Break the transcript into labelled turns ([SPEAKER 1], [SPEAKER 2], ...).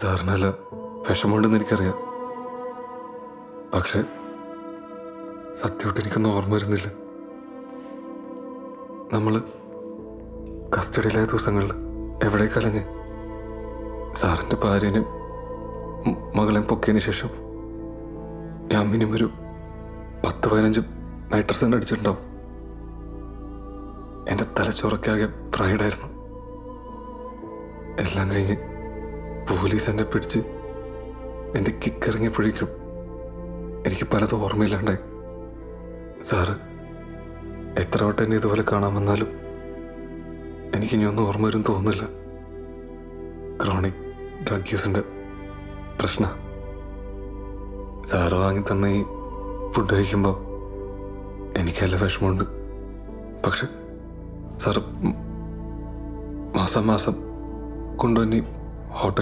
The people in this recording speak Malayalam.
[SPEAKER 1] സാറിനല്ല വിഷമമുണ്ടെന്ന് എനിക്കറിയാം. പക്ഷെ സത്യമായിട്ട് എനിക്കൊന്നും ഓർമ്മ വരുന്നില്ല. നമ്മൾ കസ്റ്റഡിയിലായ ദിവസങ്ങളിൽ എവിടെ കലഞ്ഞ് സാറിൻ്റെ ഭാര്യനെയും മകളെയും പൊക്കിയതിന് ശേഷം ഞാൻ മിനിമം ഒരു 10-15 നൈട്രസൻ അടിച്ചിട്ടുണ്ടാവും. എൻ്റെ തലച്ചോറൊക്കെ ഫ്രൈഡായിരുന്നു. എല്ലാം കഴിഞ്ഞ് പോലീസ് എന്നെ പിടിച്ച് എൻ്റെ കിക്കിറങ്ങിയപ്പോഴേക്കും എനിക്ക് പലതും ഓർമ്മയില്ലാണ്ടായി. സാറ് എത്ര വട്ടം എന്നെ ഇതുപോലെ കാണാൻ വന്നാലും എനിക്കിനിയൊന്നും ഓർമ്മ വരും തോന്നുന്നില്ല. ക്രോണിക് ഡ്രഗ് യൂസിൻ്റെ പ്രശ്നം. സാറ് വാങ്ങി തന്ന ഈ ഫുഡ് കഴിക്കുമ്പോൾ എനിക്കല്ല വിഷമമുണ്ട്. പക്ഷെ സാറ് മാസം കൊണ്ടുവന്നി ഹോട്ടൽ